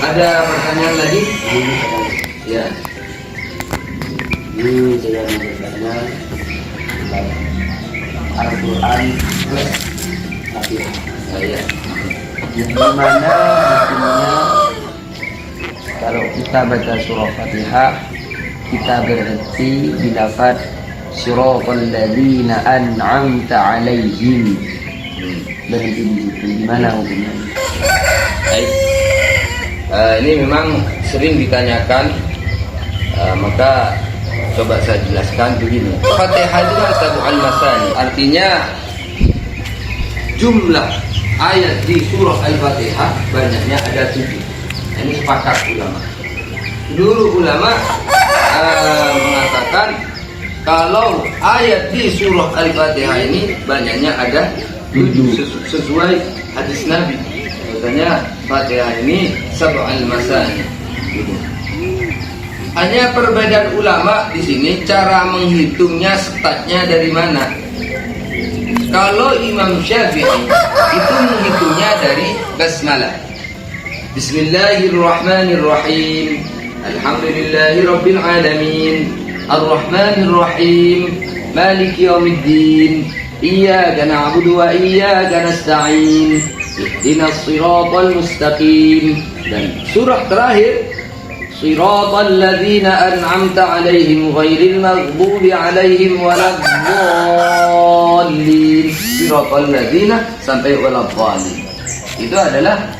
Ada pertanyaan lagi? Ya. Ini saya mau bertanya tentang Al-Quran plus Fatihah. Saya. Yang dimana hukumnya kalau kita baca surah Fatihah kita berhenti di lafaz siratal ladzina an'amta 'alaihim. Berhenti di situ. Gimana hukumnya? Baik. Ini memang sering ditanyakan, maka coba saya jelaskan begini. Fatihah itu kan sab'al masani, artinya jumlah ayat di surah Al-Fatihah banyaknya ada 7. Ini sepakat ulama. Dulu ulama mengatakan kalau ayat di surah Al-Fatihah ini banyaknya ada 7 sesuai hadis Nabi. Katanya Fatihah ini sab'al masani. Gitu. Hanya perbedaan ulama di sini cara menghitungnya startnya dari mana. Kalau Imam Syafi'i itu menghitungnya dari basmalah. Bismillahirrahmanirrahim. Alhamdulillahirabbil alamin. Arrahmanirrahim. Maliki yaumiddin. Iyyaka na'budu wa iyyaka nasta'in. Ihdinas siratal mustaqim. Dan surah terakhir siratal ladzina an'amta 'alaihim ghairil maghdubi 'alaihim waladdallin. Siratal ladzina sampai waladdallin. Itu adalah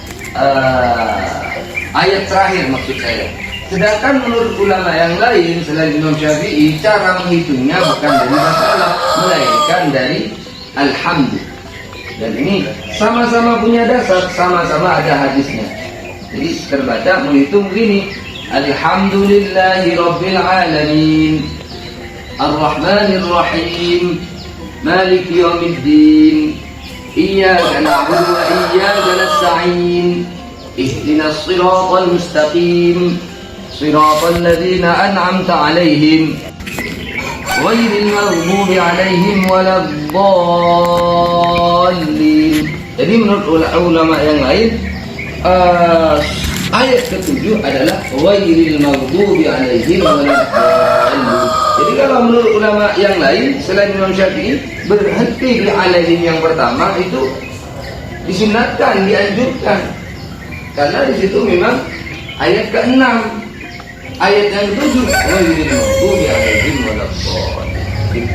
ayat terakhir maksud saya. Sedangkan menurut ulama yang lain selain Imam Syafi'i, cara menghitungnya bukan dari basmalah melainkan dari alhamdulillah. Dan ini sama-sama punya dasar, sama-sama ada hadisnya. Jadi terbaca menghitung begini: Alhamdulillahi Rabbil Alamin, Ar-Rahmanir Rahim, Maliki Yaumiddin, Iyyaka na'budu wa iyyaka nasta'in, Ihdinas siratal mustaqim, Siratal ladzina an'amta 'alaihim, ghairil maghdubi 'alaihim waladdallin. Jadi menurut ulama yang lain, ayat ke-7 adalah ghairil maghdubi 'alaihim waladdallin. Jadi kalau menurut ulama yang lain selain Imam Syafi'i, berhenti di 'alaihim yang pertama itu disunatkan, dianjurkan. Karena di situ memang ayat ke-6. Ayat yang ke-7 ghairil maghdubi 'alaihim waladdallin.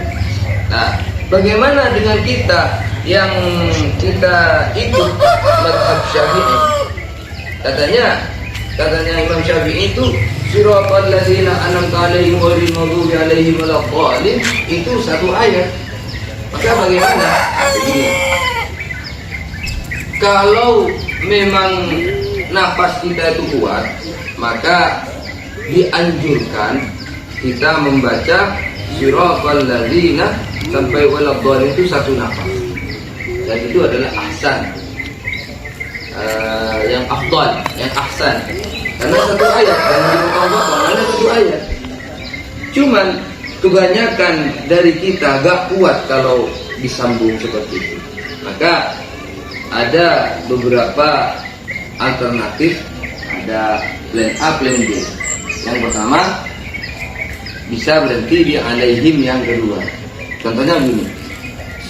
Nah, bagaimana dengan kita yang kita ikut mazhab Syafi'i? Katanya Imam Syafi'i itu siratal ladzina an'amta 'alaihim ghairil maghdubi 'alaihim waladdallin itu satu ayat. Maka bagaimana? Begini. Kalau memang nafas kita itu kuat, maka dianjurkan kita membaca siratal ladzina sampai waladdallin itu satu nafas. Dan itu adalah ahsan, yang afdal, yang ahsan. Karena satu ayat, dan dipotong-potong karena satu ayat. Cuman kebanyakan dari kita gak kuat kalau disambung seperti itu. Maka ada beberapa alternatif, ada plan A, plan B. Yang pertama, bisa berhenti di 'alaihim yang kedua. Contohnya begini: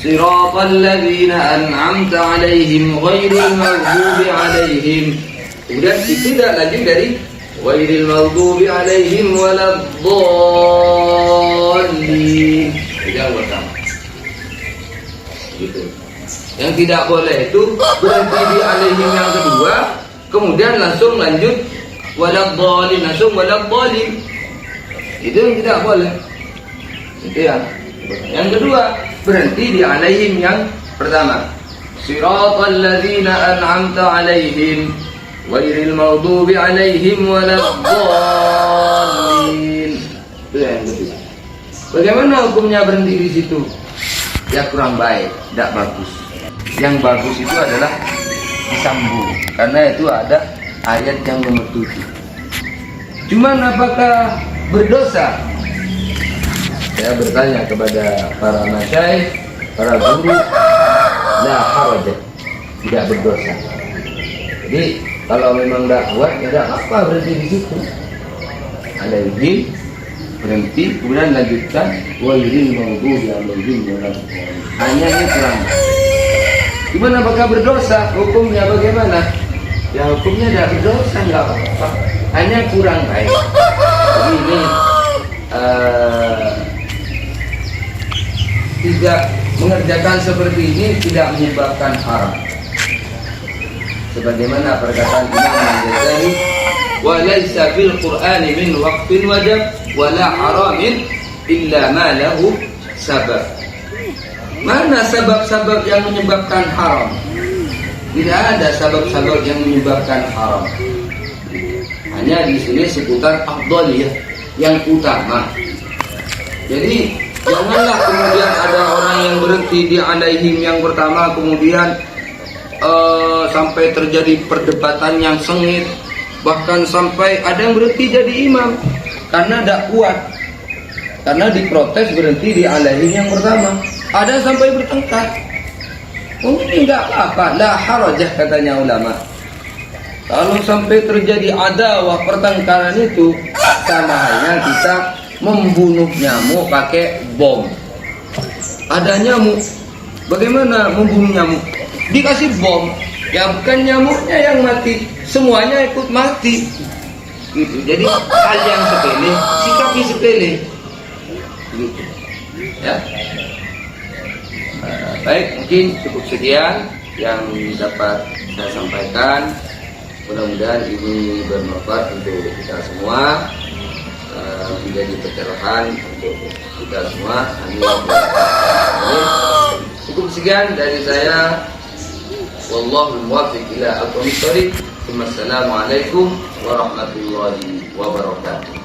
siratal ladzina an'amta 'alaihim ghairil maghdubi 'alaihim. Kemudian tidak lanjut dari ghairil maghdubi 'alaihim waladdallin. Yang pertama. Gitu. Yang tidak boleh itu berhenti di 'alaihim yang kedua, kemudian langsung lanjut waladdallin, langsung waladdallin. Itu yang tidak boleh. Itu ya. Yang kedua, berhenti di 'alaihim yang pertama. Siratal ladzina an'amta 'alaihim ghairil maghdubi 'alaihim waladdallin. Itu yang kedua. Bagaimana hukumnya berhenti di situ? Ya kurang baik, tidak bagus. Yang bagus itu adalah disambung, karena itu ada ayat yang nomor 7. Cuman apakah berdosa? Saya bertanya kepada para masyayikh, para guru, la haraj, tidak berdosa. Jadi Kalau memang tidak kuat, ya tidak apa berhenti di situ. Alaihim berhenti, kemudian lanjutkan wairil maghdubi alaihim waladdallin. Hanya ini kurang. Gimana apakah berdosa? Hukumnya bagaimana? Ya hukumnya tidak berdosa, nggak apa-apa. Hanya kurang baik. Jadi ini tidak mengerjakan seperti ini tidak menyebabkan haram. Sebagaimana perkataan Imam Al-Ghazali, wa laisa fil Qur'ani min waqfin wajib wa la haramin illa ma lahu sabab. Mana sebab-sebab yang menyebabkan haram? Tidak ada sebab-sebab yang menyebabkan haram. Hanya di sini seputar afdaliyah yang utama. Jadi janganlah kemudian ada orang yang berhenti di alaihim yang pertama, kemudian sampai terjadi perdebatan yang sengit, bahkan sampai ada yang berhenti jadi imam karena tidak kuat, karena diprotes berhenti di alaihim yang pertama. Ada sampai bertengkar. Ini tidak apa-apa, la harajah katanya ulama. Kalau sampai terjadi adawah pertengkaran itu, sama halnya kita membunuh nyamuk pakai bom. Ada nyamuk, bagaimana membunuh nyamuk? Dikasih bom, ya bukan nyamuknya yang mati, semuanya ikut mati. Gitu. Jadi hal yang sepele, sikapnya sepele. Gitu. Ya. Baik, mungkin cukup sekian yang dapat saya sampaikan. Mudah-mudahan ini bermanfaat untuk kita semua, menjadi pencerahan untuk kita semua. Amin. Cukup sekian dari saya. Wallahu muwaffiq ila aqwamit thoriq. Wassalamualaikum warahmatullahi wabarakatuh.